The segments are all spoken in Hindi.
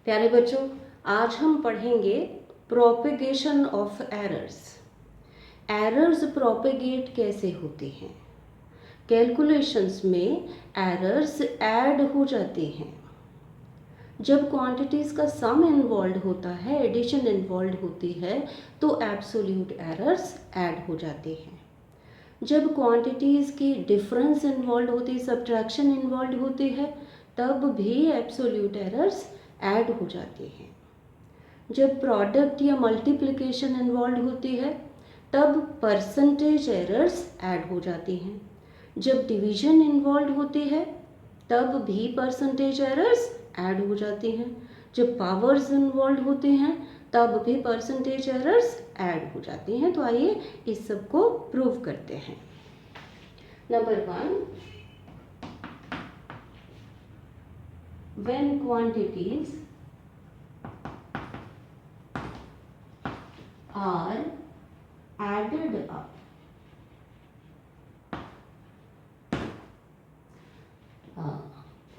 प्यारे बच्चों, आज हम पढ़ेंगे propagation of errors. Errors propagate कैसे होते हैं। कैलकुलेशंस में एरर्स ऐड हो जाते हैं। जब क्वांटिटीज़ का सम इन्वॉल्व होता है, एडिशन इन्वॉल्व होती है, तो एब्सोल्यूट एरर्स ऐड हो जाते हैं। जब क्वांटिटीज़ की डिफरेंस इन्वॉल्व होती है, सब्ट्रैक्शन इन्वॉल्व होती है, तब भी एब्सोल्यूट एरर्स ऐड हो जाते हैं। जब प्रोडक्ट या मल्टीप्लिकेशन इन्वॉल्व होती है, तब परसेंटेज एरर्स ऐड हो जाती हैं। जब डिवीजन इन्वॉल्व होती है, तब भी परसेंटेज एरर्स ऐड हो जाती हैं। जब पावर्स इन्वॉल्व होते हैं, तब भी परसेंटेज एरर्स ऐड हो जाती हैं। तो आइए इस सब को प्रूव करते हैं। Number 1, when quantities are added up,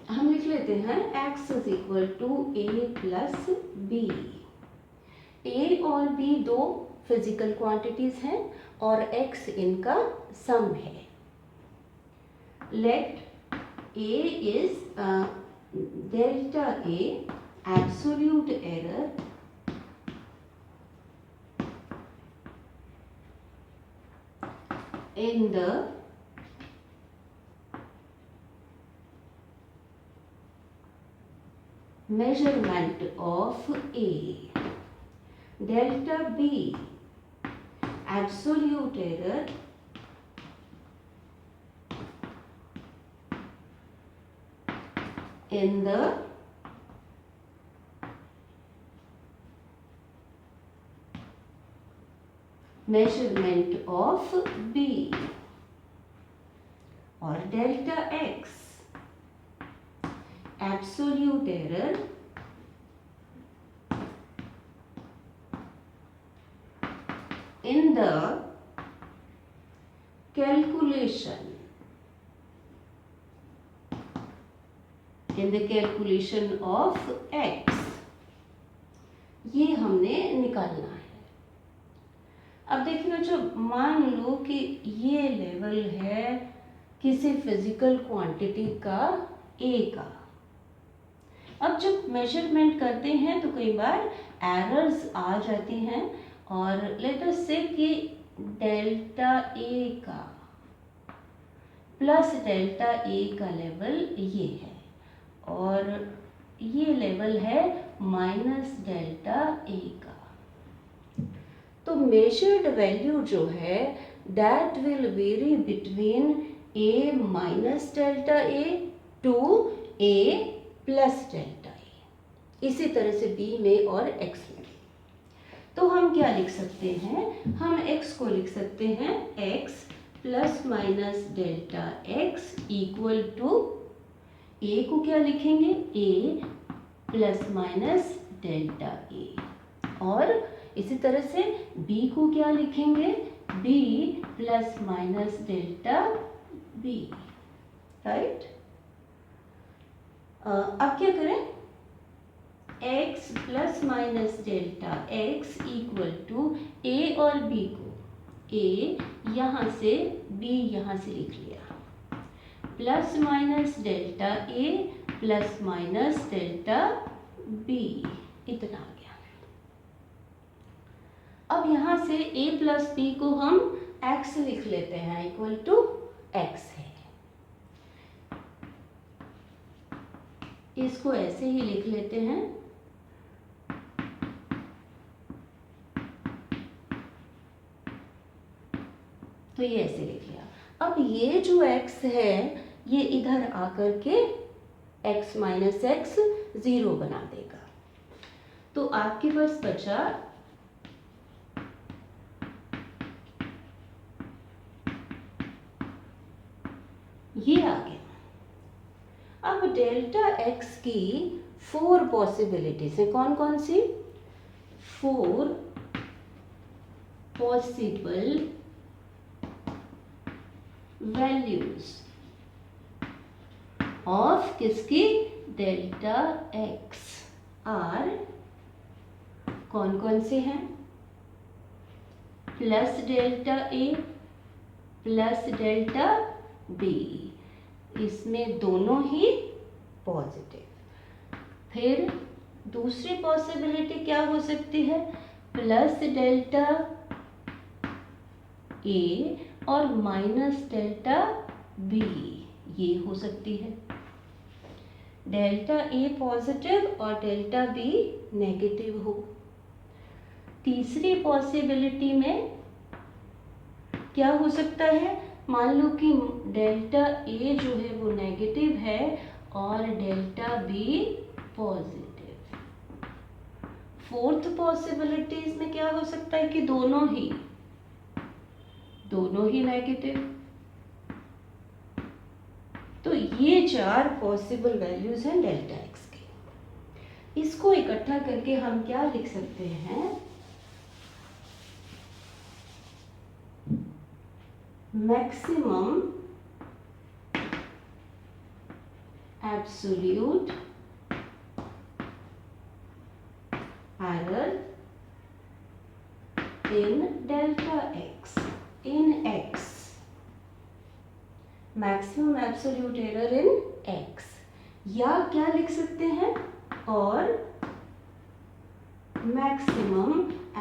हम लिख लेते हैं x is equal to a plus B. a और b दो फिजिकल क्वांटिटीज हैं और x इनका सम है। Let a is delta a absolute error in the measurement of A. Delta B absolute error in the measurement of B, or delta X absolute error in the calculation of X। ये हमने निकालना है। अब देखिए बच्चों, मान लो कि ये लेवल है किसी फिजिकल क्वांटिटी का A का। अब जब मेजरमेंट करते हैं तो कई बार एरर्स आ जाती हैं, और लेट अस से कि डेल्टा A का प्लस डेल्टा A का लेवल ये है, और ये लेवल है माइनस डेल्टा A का। तो मेजर्ड वैल्यू जो है that will vary between A minus delta A to A plus delta A। इसी तरह से B में और X में। तो हम क्या लिख सकते हैं, हम X को लिख सकते हैं X plus minus delta X equal to A को क्या लिखेंगे, A plus minus delta A, और इसी तरह से B को क्या लिखेंगे, B plus minus delta B। Right. अब क्या करें, x plus minus delta x equal to A और B को A यहाँ से B यहाँ से लिख लिया, plus minus delta A plus minus delta B, इतना आ गया। अब यहाँ से A प्लस B को हम x लिख लेते हैं, इक्वल टू x है। इसको ऐसे ही लिख लेते हैं, तो ये ऐसे लिख लिया। अब ये जो x है ये इधर आकर के x माइनस एक्स 0 बना देगा। तो आपके पास बचा ये आ गया। अब डेल्टा x की 4 पॉसिबिलिटीज है। कौन कौन सी? 4 पॉसिबल वैल्यूज ऑफ किसकी, डेल्टा x। आर कौन कौन से हैं? Plus delta A plus delta B, इसमें दोनों ही पॉजिटिव। फिर दूसरी पॉसिबिलिटी क्या हो सकती है? प्लस डेल्टा ए और माइनस डेल्टा बी, ये हो सकती है। डेल्टा ए पॉजिटिव और डेल्टा बी नेगेटिव हो। तीसरी पॉसिबिलिटी में क्या हो सकता है? मान लो कि डेल्टा ए जो है वो नेगेटिव है और delta B positive. Fourth possibilities में क्या हो सकता है कि दोनों ही नेगेटिव। तो ये 4 पॉसिबल वैल्यूज हैं डेल्टा एक्स के। इसको इकट्ठा करके हम क्या लिख सकते हैं? Maximum absolute error in delta X in X, maximum absolute error in X, या क्या लिख सकते हैं? और maximum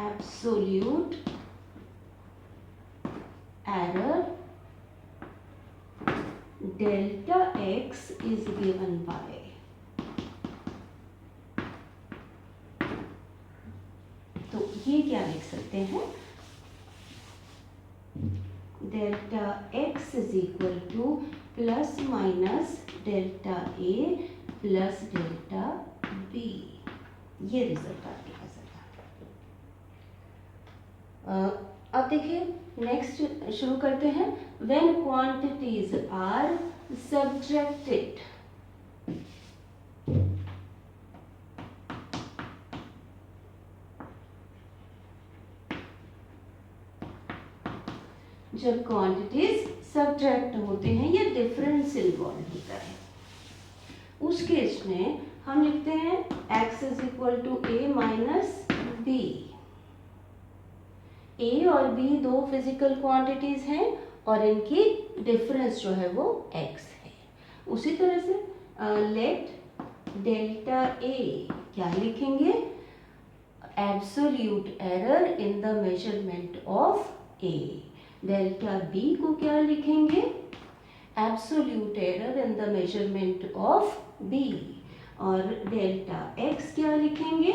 absolute error delta X is given by, तो ये क्या लिख सकते हैं? Delta X is equal to plus minus delta A plus delta B. ये रिजल्ट आपके पास आया। अब देखिए नेक्स्ट शुरू करते हैं। व्हेन क्वांटिटीज आर सब्ट्रैक्टेड, जब क्वांटिटीज सब्ट्रैक्ट होते हैं या डिफरेंस इन्वॉल्व होता है, उस केस में हम लिखते हैं x is equal to A minus B. A और बी दो फिजिकल क्वांटिटीज हैं और इनकी डिफरेंस जो है वो x है। उसी तरह से लेट डेल्टा ए क्या लिखेंगे? Absolute error in the measurement of A. Delta B को क्या लिखेंगे? Absolute error in the measurement of B. और डेल्टा एक्स क्या लिखेंगे?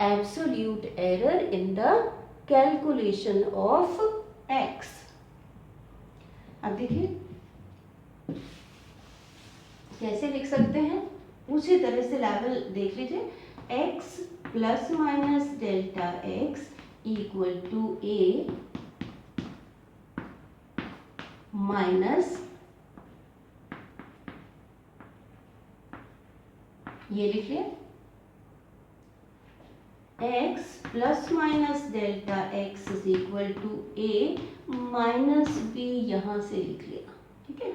Absolute error in the calculation of X. अब देखिए कैसे लिख सकते हैं, उसी तरह से लेवल देख लीजिए। X plus minus delta X equal to A minus, ये लिख लिया, x plus minus delta x is equal to A minus B, यहां से लिख लिया, ठीक है।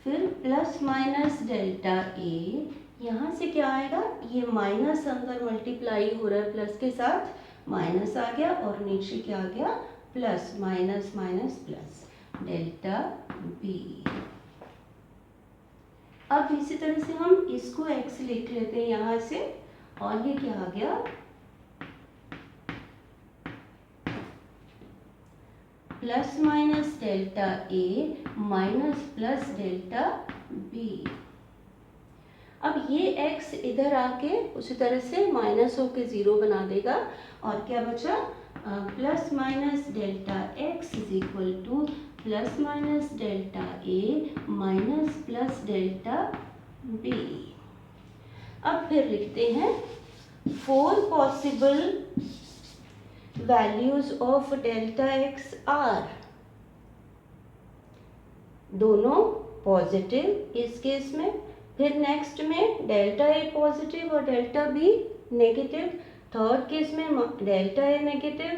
फिर प्लस माइनस डेल्टा ए, यहां से क्या आएगा? ये माइनस अंदर मल्टीप्लाई हो रहा है प्लस के साथ, माइनस आ गया और नीचे क्या आ गया? Plus minus minus plus delta B. अब इसी तरह से हम इसको x लिख लेते हैं यहां से, और ये क्या आ गया? Plus minus delta A minus plus delta B. अब ये x इधर आके उसी तरह से माइनस होके 0 बना देगा, और क्या बचा? Plus minus delta X is equal to plus minus delta A minus plus delta B. अब फिर लिखते हैं 4 possible values of delta X are, दोनों पॉजिटिव इस केस में। फिर नेक्स्ट में डेल्टा ए पॉजिटिव और delta B negative. Third case में delta A negative,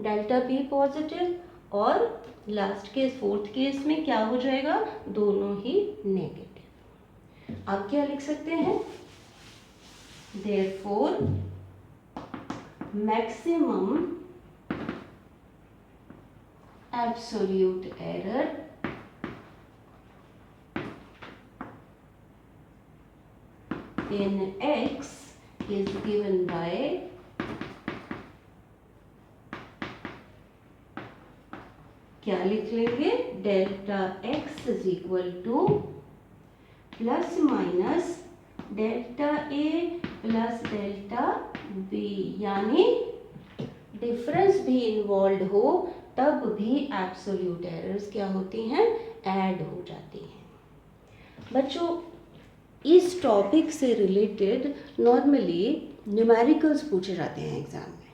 delta B positive, और लास्ट केस फोर्थ केस में क्या हो जाएगा? दोनों ही नेगेटिव। अब क्या लिख सकते हैं? therefore maximum absolute error in x is given by क्या लिख लेंगे, delta x is equal to plus minus delta a plus delta b, यानी डिफरेंस भी इन्वॉल्व हो तब भी एब्सोल्यूट एरर्स क्या होती हैं, ऐड हो जाती हैं। बच्चों इस टॉपिक से रिलेटेड नॉर्मली न्यूमेरिकल्स पूछे जाते हैं एग्जाम में,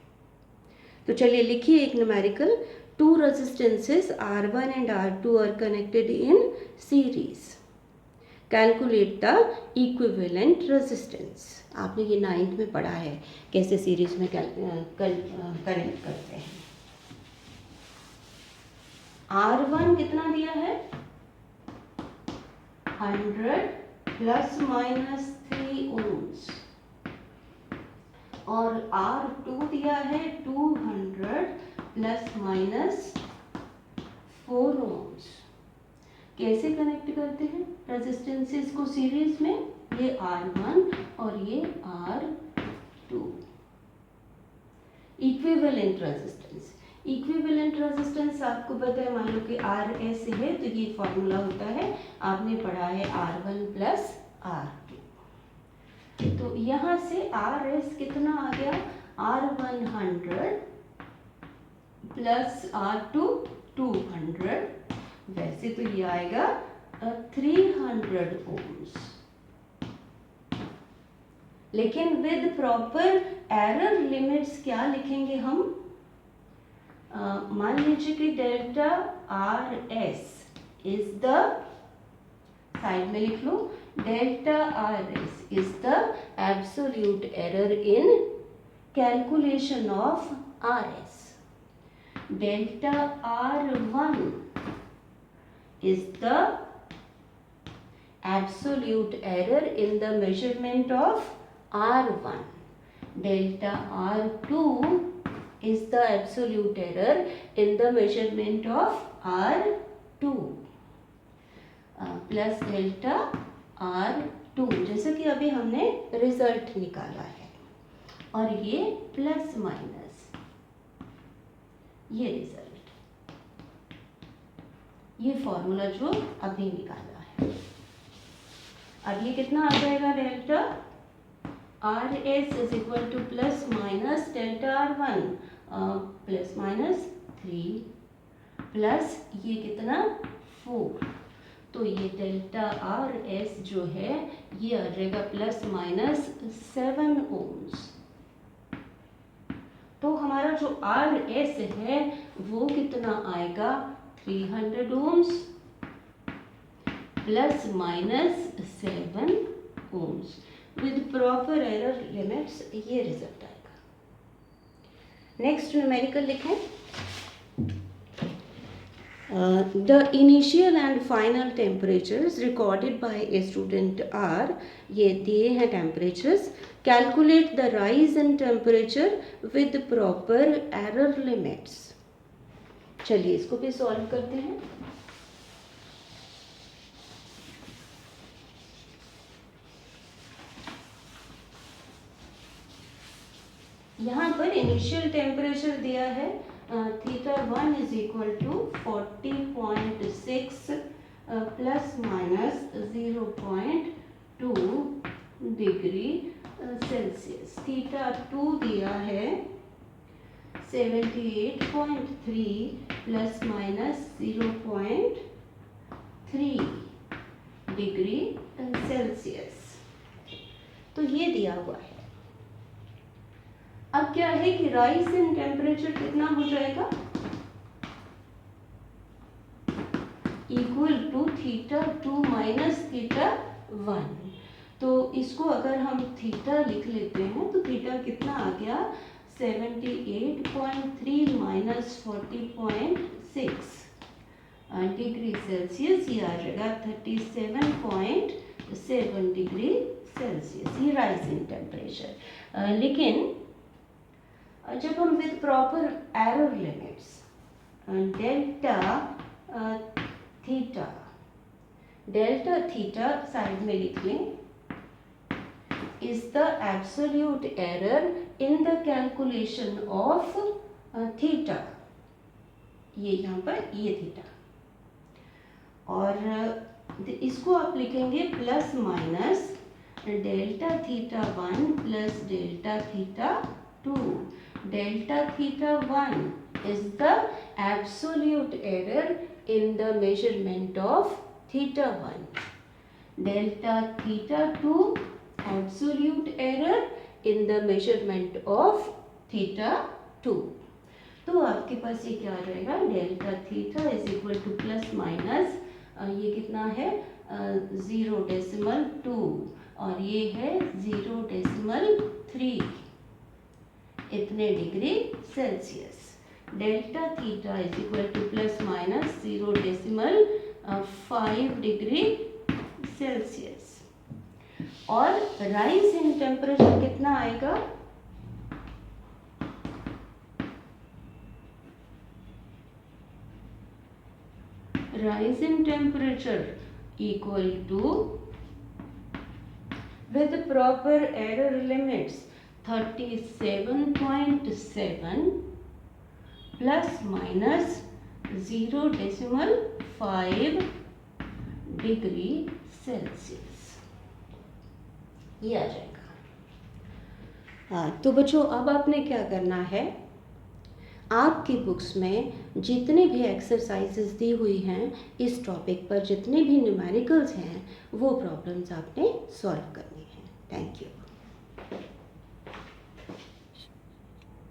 तो चलिए लिखिए एक numerical. Two resistances R1 and R2 are connected in series. Calculate the equivalent resistance. आपने ये 9th में पढ़ा है कैसे सीरीज में कनेक्ट करते हैं। R1 कितना दिया है, 100 प्लस माइनस 3 ohms, और R2 दिया है 200 प्लस माइनस 4 ohms। कैसे कनेक्ट करते हैं रेजिस्टेंसेस को सीरीज में, ये R1 और ये R2। Equivalent resistance, equivalent resistance आपको पता है, मान लो कि RS है तो ये फॉर्मूला होता है, आपने पढ़ा है R1 प्लस R2। तो यहाँ से RS कितना आ गया, R1 100 प्लस R2 200, वैसे तो ये आएगा 300 ohms, लेकिन विद प्रॉपर एरर लिमिट्स क्या लिखेंगे हम, मान लीजिए कि delta RS is the, side में लिख लो, delta RS is the absolute error in calculation of RS, delta R1 is the absolute error in the measurement of R1, delta R2 is the absolute error in the measurement of R2 plus delta R2, जैसे कि अभी हमने रिजल्ट निकाला है, और ये प्लस माइनस ये रिजल्ट, ये फॉर्मूला जो अभी निकाला है। अब ये कितना आ जाएगा, delta RS is equal to plus minus delta R1 plus minus 3 plus ये कितना 4, तो ये डेल्टा RS जो है ये आ जाएगा प्लस माइनस 7 ohms। तो हमारा जो RS है वो कितना आएगा, 300 ohms plus minus 7 ohms, with proper error limits ये रिजल्ट आएगा। नेक्स्ट न्यूमेरिकल लिखें, the initial and final temperatures recorded by a student are, ये दिए हैं temperatures, calculate the rise in temperature with proper error limits। चलिए इसको भी सॉल्व करते हैं। यहाँ पर इनिशियल टेम्परेचर दिया है θ1 is equal to 40.6 plus minus 0.2 degree Celsius. θ2 दिया है 78.3 प्लस माइनस 0.3 डिग्री सेल्सियस, तो ये दिया हुआ है। अब क्या है कि राइज इन टेम्परेचर कितना हो जाएगा, इक्वल टू θ2 माइनस θ1। तो इसको अगर हम थीटा लिख लेते हैं तो थीटा कितना आ गया, 78.3 माइनस 40.6 डिग्री सेल्सियस, ये आ जाएगा 37.7 डिग्री सेल्सियस, ये राइज इन टेम्परेचर। लेकिन जब हम with proper error limits delta theta side में लिख लें, is the absolute error in the calculation of theta, ये यहाँ पर ये थीटा, और इसको आप लिखेंगे plus minus delta theta 1 plus delta theta 2। Delta theta 1 is the absolute error in the measurement of theta 1. Delta theta 2 absolute error in the measurement of theta 2. तो आपके पास ये क्या आ जाएगा, delta theta is equal to plus minus ये कितना है 0.2 और ये है 0.3 इतने degree Celsius. Delta theta is equal to plus minus 0.5 degree Celsius. और राइज इन टेम्परेचर कितना आएगा, rise in temperature equal to with proper error limits 37.7 plus minus 0.5 degree Celsius, ये आ जाएगा। हाँ, तो बच्चों अब आपने क्या करना है, आपकी बुक्स में जितने भी एक्सरसाइजेस दी हुई हैं इस टॉपिक पर, जितने भी न्यूमेरिकल्स हैं वो प्रॉब्लम्स आपने सॉल्व करनी हैं। Thank you.